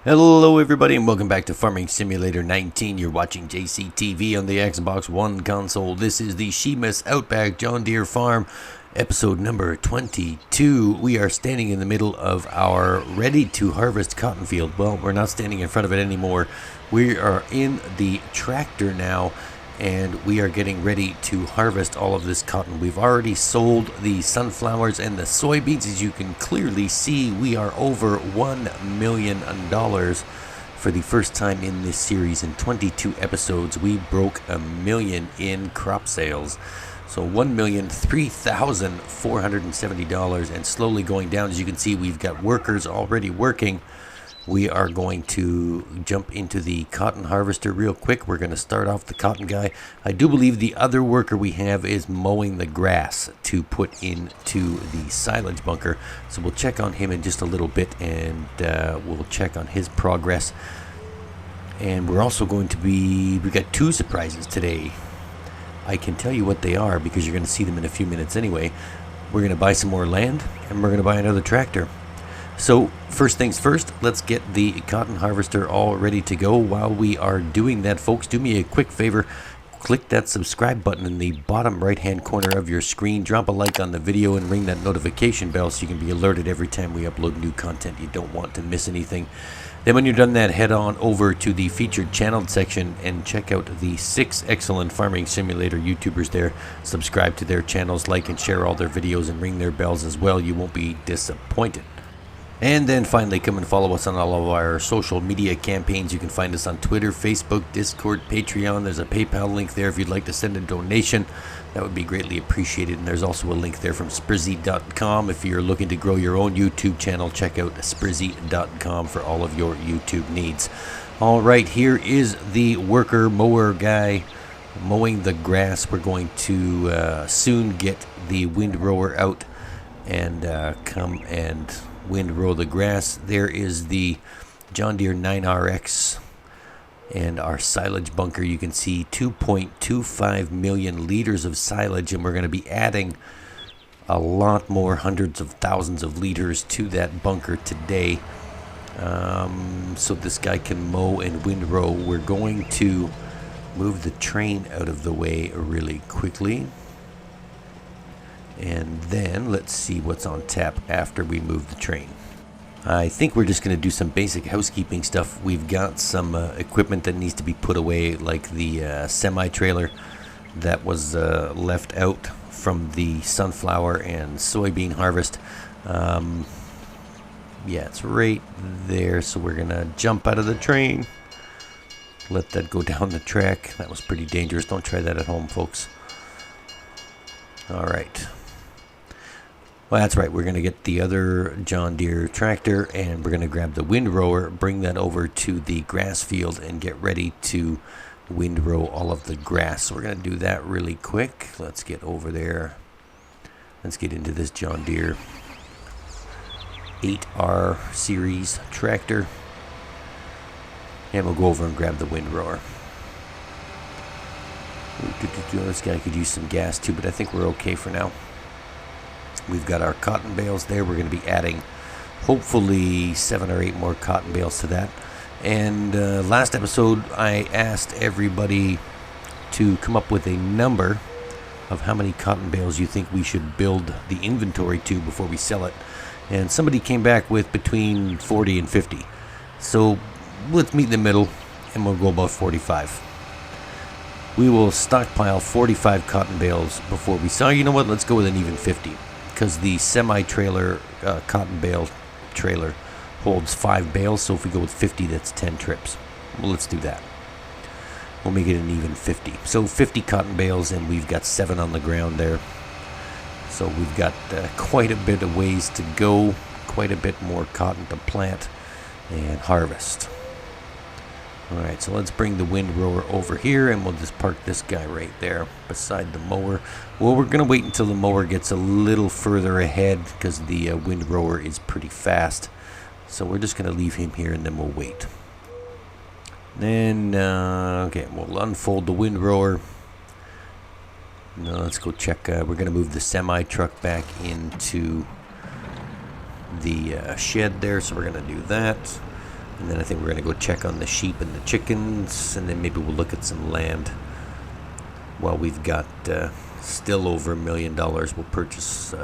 Hello everybody and welcome back to Farming Simulator 19. You're watching JCTV on the Xbox One console. This is the Przemas Outback John Deere Farm, episode number 22. We are standing in the middle of our ready to harvest cotton field. Well, we're not standing in front of it anymore. We are in the tractor now and we are getting ready to harvest all of this cotton. We've already sold the sunflowers and the soybeans. As you can clearly see, we are over $1 million for the first time in this series. In 22 episodes, we broke $1 million in crop sales. So $1,003,470 and slowly going down. As you can see, we've got workers already working. We are going to jump into the cotton harvester real quick. We're going to start off the cotton guy. I do believe the other worker we have is mowing the grass to put into the silage bunker. So we'll check on him in just a little bit and we'll check on his progress. And we're also going to we got two surprises today. I can tell you what they are because you're going to see them in a few minutes anyway. We're going to buy some more land and we're going to buy another tractor. So first things first, let's get the cotton harvester all ready to go. While we are doing that, folks, do me a quick favor. Click that subscribe button in the bottom right hand corner of your screen. Drop a like on the video and ring that notification bell so you can be alerted every time we upload new content. You don't want to miss anything. Then when you're done that, head on over to the featured channel section and check out the 6 excellent farming simulator YouTubers there. Subscribe to their channels, like and share all their videos, and ring their bells as well. You won't be disappointed. And then finally, come and follow us on all of our social media campaigns. You can find us on Twitter, Facebook, Discord, Patreon. There's a PayPal link there if you'd like to send a donation. That would be greatly appreciated. And there's also a link there from sprizzy.com. If you're looking to grow your own YouTube channel, check out sprizzy.com for all of your YouTube needs. All right, here is the worker mower guy mowing the grass. We're going to soon get the windrower out and come and windrow the grass. There is the John Deere 9RX and our silage bunker. You can see 2.25 million liters of silage, and we're going to be adding a lot more, hundreds of thousands of liters to that bunker today, so this guy can mow and windrow. We're going to move the train out of the way really quickly. And then let's see what's on tap after we move the train. I think we're just going to do some basic housekeeping stuff. We've got some equipment that needs to be put away, like the semi-trailer that was left out from the sunflower and soybean harvest. Yeah, it's right there. So we're going to jump out of the train. Let that go down the track. That was pretty dangerous. Don't try that at home, folks. All right. Well, that's right. We're going to get the other John Deere tractor and we're going to grab the windrower, bring that over to the grass field and get ready to windrow all of the grass. So we're going to do that really quick. Let's get over there. Let's get into this John Deere 8R series tractor. And we'll go over and grab the windrower. This guy could use some gas too, but I think we're okay for now. We've got our cotton bales there. We're going to be adding hopefully 7 or 8 more cotton bales to that. And last episode I asked everybody to come up with a number of how many cotton bales you think we should build the inventory to before we sell it. And somebody came back with between 40 and 50. So let's meet in the middle and we'll go about 45. We will stockpile 45 cotton bales before we sell. You know what? Let's go with an even 50. Because the semi-trailer cotton bale trailer holds 5 bales. So if we go with 50, that's 10 trips. Well, let's do that. We'll make it an even 50. So 50 cotton bales, and we've got 7 on the ground there. So we've got quite a bit of ways to go. Quite a bit more cotton to plant and harvest. Alright, so let's bring the windrower over here and we'll just park this guy right there beside the mower. Well, we're going to wait until the mower gets a little further ahead because the windrower is pretty fast. So we're just going to leave him here and then we'll wait. Then, okay, we'll unfold the windrower. Now let's go check. We're going to move the semi-truck back into the shed there, so we're going to do that. And then I think we're going to go check on the sheep and the chickens, and then maybe we'll look at some land. While we've got still over $1 million, we'll purchase,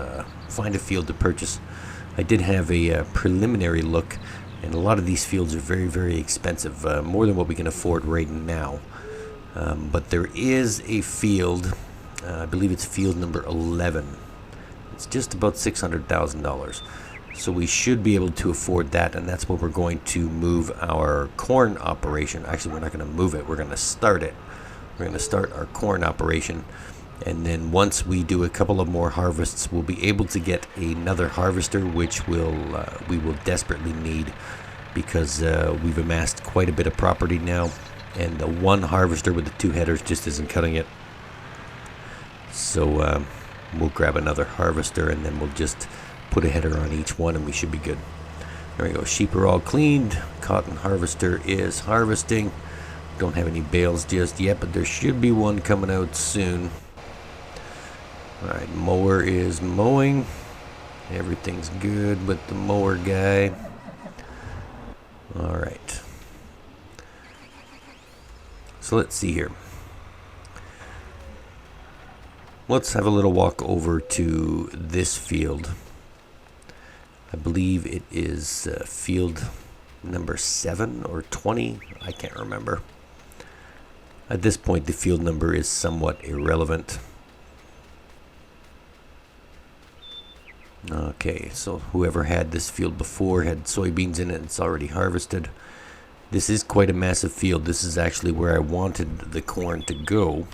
find a field to purchase. I did have a preliminary look, and a lot of these fields are very, very expensive, more than what we can afford right now. But there is a field, I believe it's field number 11. It's just about $600,000. So we should be able to afford that, and that's where we're going to move our corn operation. Actually, we're not going to move it. We're going to start it. We're going to start our corn operation, and then once we do a couple of more harvests, we'll be able to get another harvester, which we will desperately need, because we've amassed quite a bit of property now, and the one harvester with the 2 headers just isn't cutting it. So we'll grab another harvester, and then we'll just put a header on each one, and we should be good. There we go. Sheep are all cleaned. Cotton harvester is harvesting. Don't have any bales just yet, but there should be one coming out soon. Alright, mower is mowing. Everything's good with the mower guy. Alright. So let's see here. Let's have a little walk over to this field. I believe it is field number 7 or 20. I can't remember. At this point, the field number is somewhat irrelevant. Okay, so whoever had this field before had soybeans in it. It's already harvested. This is quite a massive field. This is actually where I wanted the corn to go.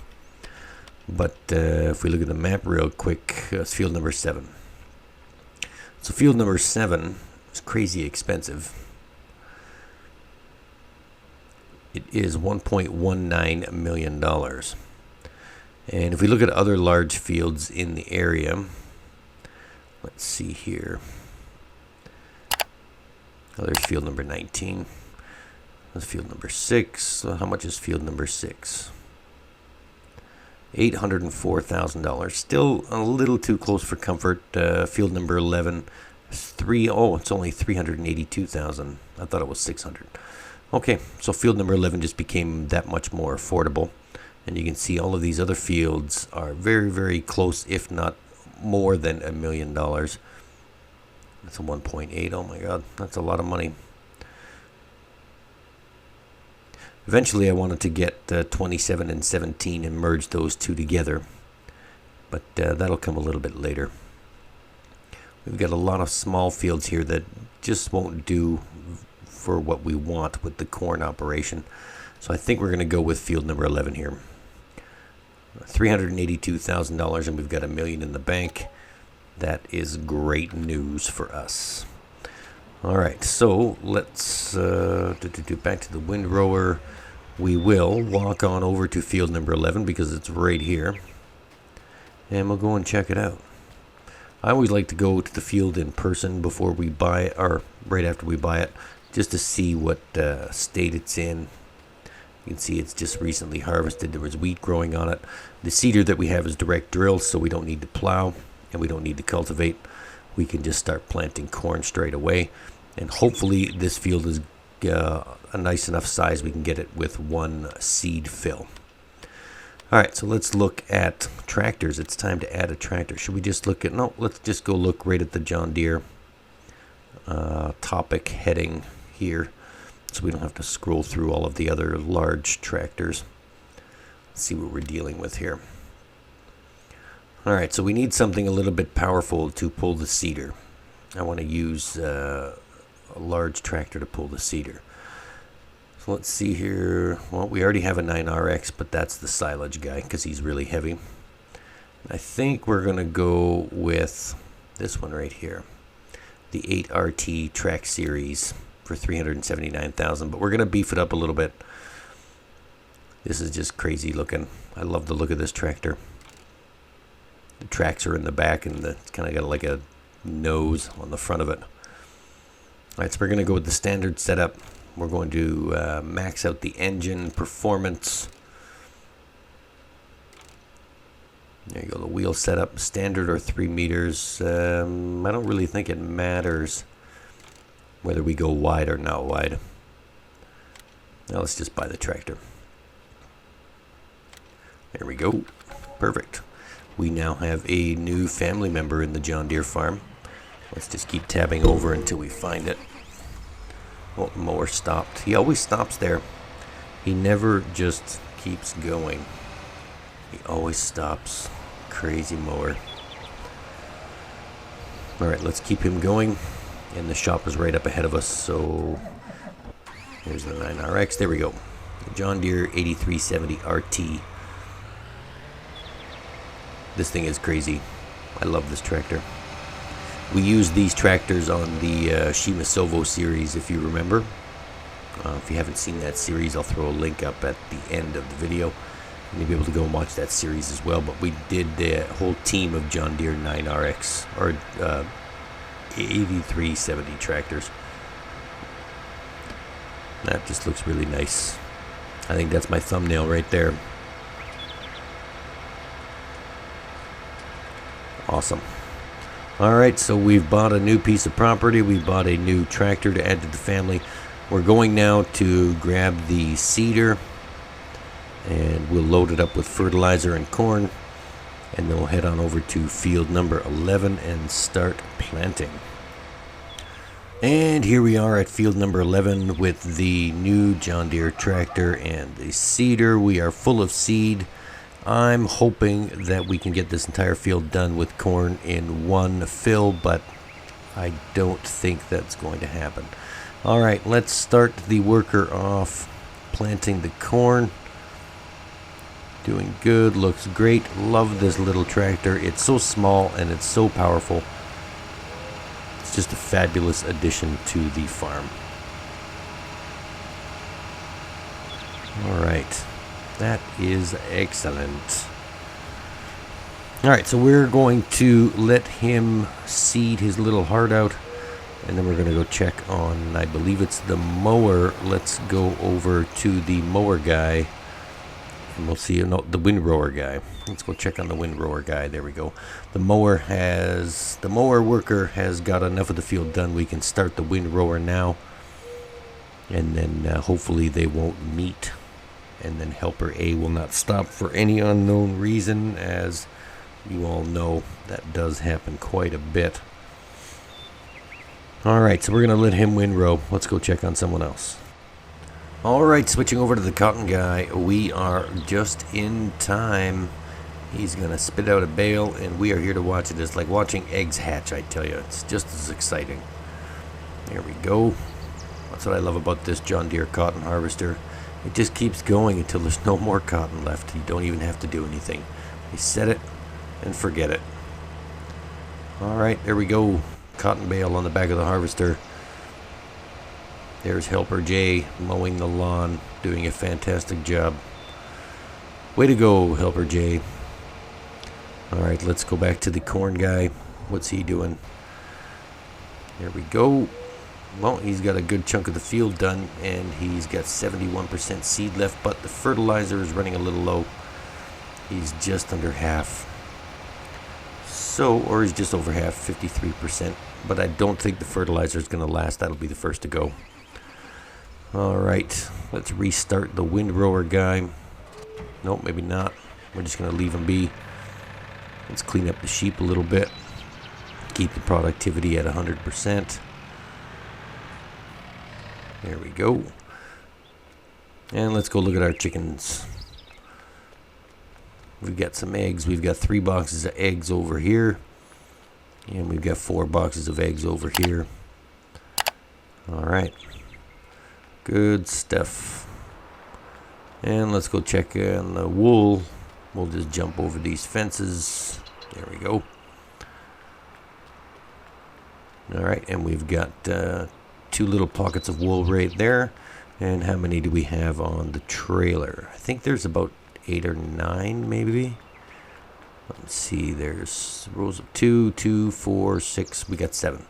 But if we look at the map real quick, it's field number 7. So field number 7 is crazy expensive. It is $1.19 million. And if we look at other large fields in the area, let's see here. Oh, there's field number 19. That's field number 6. So how much is field number 6? $804,000. Still a little too close for comfort. Field number 11 is it's only $382,000. I thought it was $600,000. Okay, so field number 11 just became that much more affordable, and you can see all of these other fields are very, very close, if not more than $1 million. That's a 1.8. Oh my God, that's a lot of money. Eventually, I wanted to get 27 and 17 and merge those two together, but that'll come a little bit later. We've got a lot of small fields here that just won't do for what we want with the corn operation. So I think we're going to go with field number 11 here. $382,000, and we've got $1 million in the bank. That is great news for us. All right, so let's back to the windrower. We will walk on over to field number 11 because it's right here, and we'll go and check it out. I always like to go to the field in person before we buy it, or right after we buy it, just to see what state it's in. You can see it's just recently harvested. There was wheat growing on it. The seeder that we have is direct drill, so we don't need to plow and we don't need to cultivate. We can just start planting corn straight away, and hopefully this field is a nice enough size we can get it with one seed fill. Alright, so let's look at tractors. It's time to add a tractor. Should we just look at, no, let's just go look right at the John Deere topic heading here, so we don't have to scroll through all of the other large tractors. Let's see what we're dealing with here. Alright, so we need something a little bit powerful to pull the seeder. I want to use a large tractor to pull the seeder. So let's see here. Well, we already have a 9RX, but that's the silage guy because he's really heavy. I think we're going to go with this one right here, the 8RT Track Series for $379,000, but we're going to beef it up a little bit. This is just crazy looking. I love the look of this tractor. The tracks are in the back, and it's kind of got like a nose on the front of it. Alright, so we're going to go with the standard setup. We're going to max out the engine performance. There you go, the wheel setup, standard or 3 meters. I don't really think it matters whether we go wide or not wide. Now let's just buy the tractor. There we go. Perfect. We now have a new family member in the John Deere farm. Let's just keep tabbing over until we find it. Oh, mower stopped. He always stops there. He never just keeps going. He always stops. Crazy mower. Alright, let's keep him going. And the shop is right up ahead of us, so here's the 9RX. There we go. The John Deere 8370 RT. This thing is crazy. I love this tractor. We use these tractors on the Shimasovo series, if you remember. If you haven't seen that series, I'll throw a link up at the end of the video. You'll be able to go and watch that series as well. But we did the whole team of John Deere 9RX, or 8370 tractors. That just looks really nice. I think that's my thumbnail right there. Awesome. Alright, so we've bought a new piece of property. We bought a new tractor to add to the family. We're going now to grab the seeder, and we'll load it up with fertilizer and corn, and then we'll head on over to field number 11 and start planting. And here we are at field number 11 with the new John Deere tractor and the seeder. We are full of seed. I'm hoping that we can get this entire field done with corn in one fill, but I don't think that's going to happen. Alright, let's start the worker off planting the corn. Doing good, looks great. Love this little tractor. It's so small and it's so powerful. It's just a fabulous addition to the farm. Alright. That is excellent. Alright, so we're going to let him seed his little heart out, and then we're going to go check on, I believe it's the mower. Let's go over to the mower guy, and we'll see, no, the windrower guy. Let's go check on the windrower guy. There we go. The mower worker has got enough of the field done. We can start the windrower now, and then hopefully they won't meet. And then helper A will not stop for any unknown reason. As you all know, that does happen quite a bit. Alright, so we're going to let him windrow. Let's go check on someone else. Alright, switching over to the cotton guy. We are just in time. He's going to spit out a bale, and we are here to watch it. It's like watching eggs hatch, I tell you. It's just as exciting. There we go. That's what I love about this John Deere cotton harvester. It just keeps going until there's no more cotton left. You don't even have to do anything. You set it and forget it. Alright, there we go. Cotton bale on the back of the harvester. There's Helper J mowing the lawn, doing a fantastic job. Way to go, Helper J. Alright, let's go back to the corn guy. What's he doing? There we go. Well, he's got a good chunk of the field done, and he's got 71% seed left, but the fertilizer is running a little low. He's just under half. So, or he's just over half, 53%. But I don't think the fertilizer is going to last. That'll be the first to go. Alright, let's restart the windrower guy. Nope, maybe not. We're just going to leave him be. Let's clean up the sheep a little bit. Keep the productivity at 100%. There we go. And let's go look at our chickens. We've got some eggs. We've got 3 boxes of eggs over here. And we've got 4 boxes of eggs over here. Alright. Good stuff. And let's go check on the wool. We'll just jump over these fences. There we go. Alright, and we've got 2 little pockets of wool right there. And how many do we have on the trailer? I think there's about 8 or 9 maybe. Let's see, there's rows of 2, 2, 4, 6. We got 7.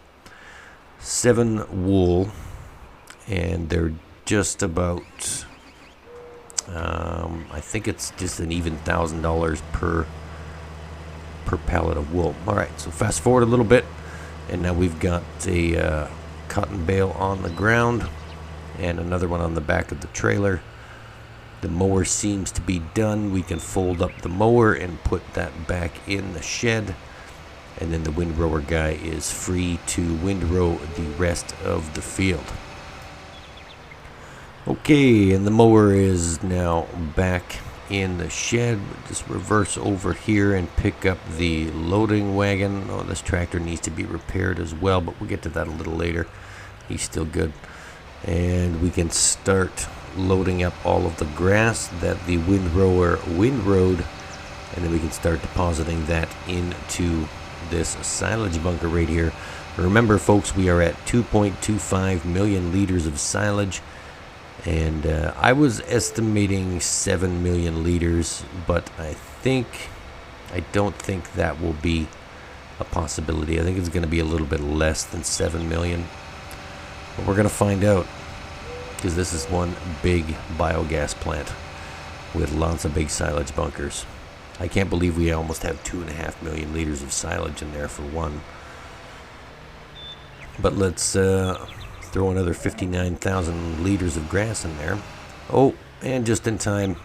7 wool. And they're just about, I think it's just an even $1,000 per pallet of wool. Alright, so fast forward a little bit. And now we've got a cotton bale on the ground. and another one on the back of the trailer. The mower seems to be done. We can fold up the mower and put that back in the shed. And then the windrower guy is free to windrow the rest of the field. Okay, and the mower is now back in the shed. Just reverse over here and pick up the loading wagon. Oh, this tractor needs to be repaired as well, but we'll get to that a little later. He's still good. And we can start loading up all of the grass that the windrower windrowed, and then we can start depositing that into this silage bunker right here. Remember, folks, we are at 2.25 million liters of silage, and I was estimating 7 million liters, but I don't think that will be a possibility. I think it's going to be a little bit less than 7 million, but we're going to find out, because this is one big biogas plant with lots of big silage bunkers. I can't believe we almost have 2.5 million liters of silage in there for one. But let's throw another 59,000 liters of grass in there. Oh, and just in time,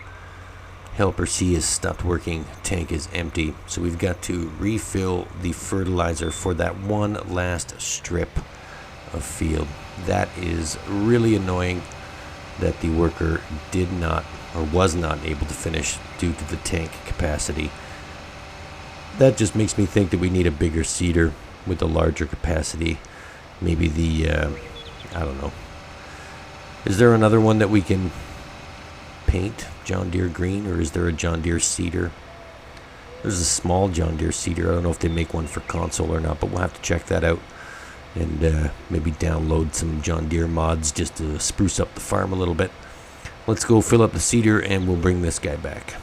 helper C has stopped working. Tank is empty. So we've got to refill the fertilizer for that one last strip of field. That is really annoying that the worker did not or was not able to finish due to the tank capacity. That just makes me think that we need a bigger seeder with a larger capacity. Maybe the I don't know. Is there another one that we can paint John Deere green, or is there a John Deere seeder? There's a small John Deere seeder. I don't know if they make one for console or not, but we'll have to check that out. And maybe download some John Deere mods just to spruce up the farm a little bit. Let's go fill up the seeder and we'll bring this guy back.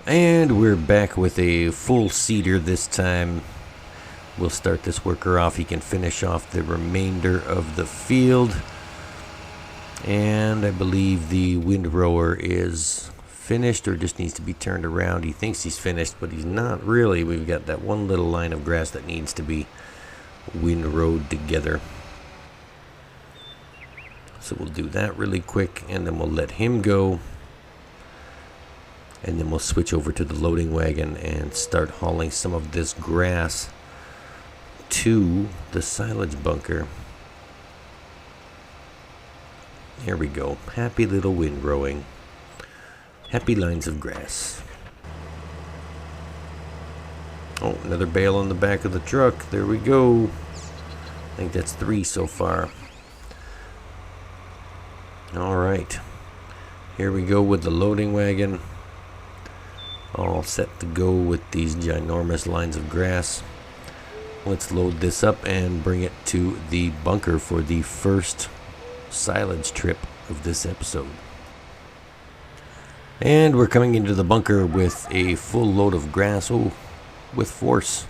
And we're back with a full seeder this time. We'll start this worker off. He can finish off the remainder of the field. And I believe the windrower is finished, or just needs to be turned around. He thinks he's finished, but he's not really. We've got that one little line of grass that needs to be windrowed together. So we'll do that really quick, and then we'll let him go, and then we'll switch over to the loading wagon and start hauling some of this grass to the silage bunker. There we go. Happy little windrowing. Happy lines of grass. Oh, another bale on the back of the truck. There we go. I think that's 3 so far. Alright. Here we go with the loading wagon. All set to go with these ginormous lines of grass. Let's load this up and bring it to the bunker for the first silage trip of this episode. And we're coming into the bunker with a full load of grass. Oh, with force.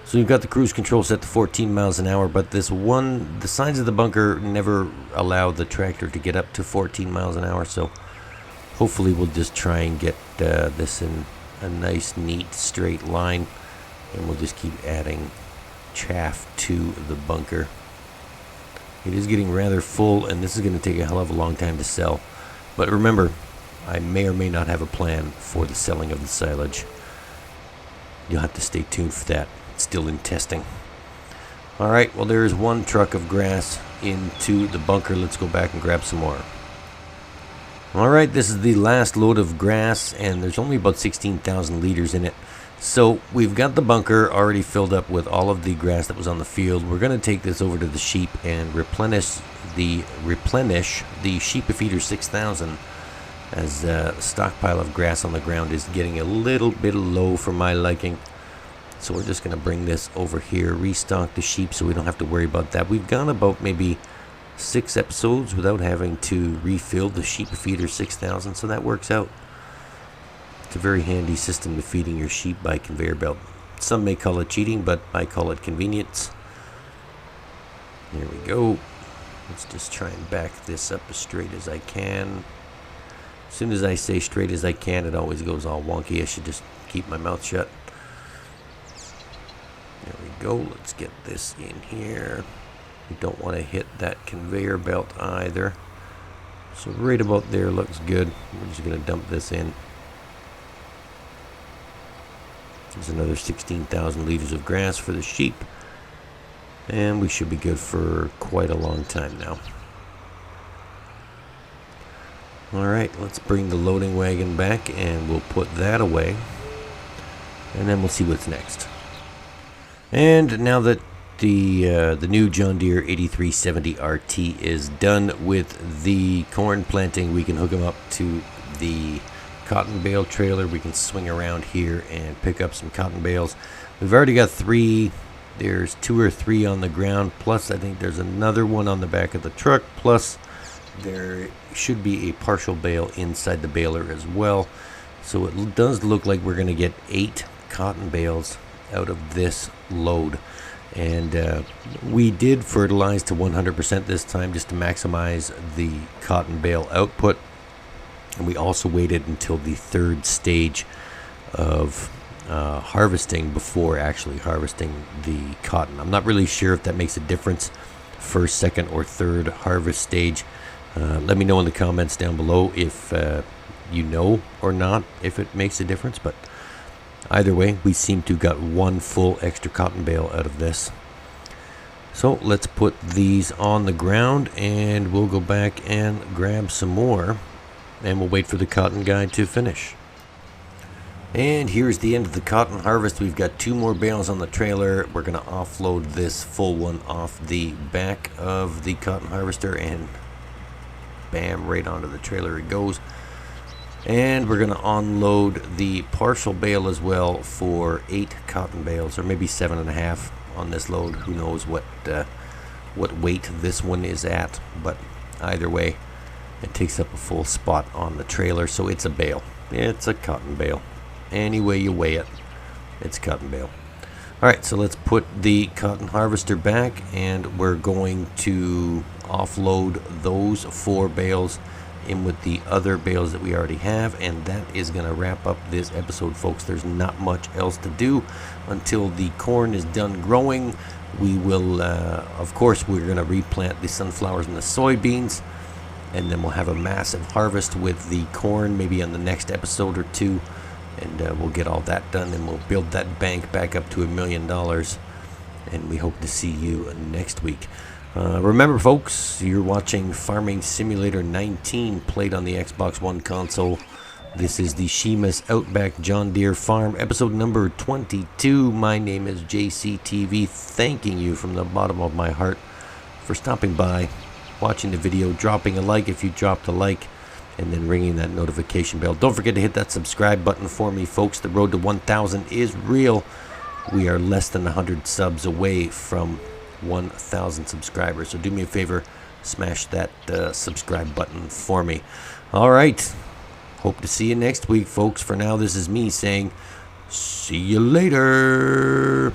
So you've got the cruise control set to 14 miles an hour, but the sides of the bunker never allow the tractor to get up to 14 miles an hour, so hopefully we'll just try and get this in a nice, neat, straight line, and we'll just keep adding chaff to the bunker. It is getting rather full, and this is going to take a hell of a long time to sell, but remember, I may or may not have a plan for the selling of the silage. You'll have to stay tuned for that. It's still in testing. Alright, well, there is one truck of grass into the bunker. Let's go back and grab some more. Alright, this is the last load of grass, and there's only about 16,000 liters in it. So we've got the bunker already filled up with all of the grass that was on the field. We're going to take this over to the sheep and replenish the sheep feeder 6000. As the stockpile of grass on the ground is getting a little bit low for my liking. So we're just going to bring this over here, restock the sheep so we don't have to worry about that. We've gone about maybe 6 episodes without having to refill the sheep feeder 6000, so that works out. It's a very handy system to feeding your sheep by conveyor belt. Some may call it cheating, but I call it convenience. There we go. Let's just try and back this up as straight as I can. As soon as I say straight as I can, it always goes all wonky. I should just keep my mouth shut. There we go. Let's get this in here. We don't want to hit that conveyor belt either. So right about there looks good. We're just going to dump this in. There's another 16,000 liters of grass for the sheep. And we should be good for quite a long time now. Alright, let's bring the loading wagon back and we'll put that away. And then we'll see what's next. And now that the new John Deere 8370 RT is done with the corn planting, we can hook them up to the cotton bale trailer. We can swing around here and pick up some cotton bales. We've already got 3. There's 2 or 3 on the ground, plus I think there's another one on the back of the truck, plus there should be a partial bale inside the baler as well. So it does look like we're going to get 8 cotton bales out of this load. And we did fertilize to 100% this time just to maximize the cotton bale output. And we also waited until the 3rd stage of harvesting before actually harvesting the cotton. I'm not really sure if that makes a difference, 1st, 2nd, or 3rd harvest stage. Let me know in the comments down below if you know or not if it makes a difference, but either way, we seem to got 1 full extra cotton bale out of this. So let's put these on the ground and we'll go back and grab some more and we'll wait for the cotton guy to finish. And here's the end of the cotton harvest. We've got 2 more bales on the trailer. We're going to offload this full one off the back of the cotton harvester and bam, right onto the trailer it goes. And we're going to unload the partial bale as well for 8 cotton bales, or maybe 7.5 on this load. Who knows what weight this one is at, but either way, it takes up a full spot on the trailer, so it's a bale. It's a cotton bale. Any way you weigh it, it's a cotton bale. Alright, so let's put the cotton harvester back, and we're going to offload those 4 bales in with the other bales that we already have, and that is going to wrap up this episode, folks. There's not much else to do until the corn is done growing. We will of course we're going to replant the sunflowers and the soybeans, and then we'll have a massive harvest with the corn maybe on the next episode or 2, and we'll get all that done, and we'll build that bank back up to $1 million, and we hope to see you next week. Remember, folks, you're watching Farming Simulator 19 played on the Xbox One console. This is the Przemas Outback John Deere Farm, episode number 22. My name is JCTV, thanking you from the bottom of my heart for stopping by, watching the video, dropping a like if you dropped a like, and then ringing that notification bell. Don't forget to hit that subscribe button for me, folks. The road to 1,000 is real. We are less than 100 subs away from 1,000 subscribers, so do me a favor, smash that subscribe button for me. All right, hope to see you next week, folks. For now, this is me saying see you later.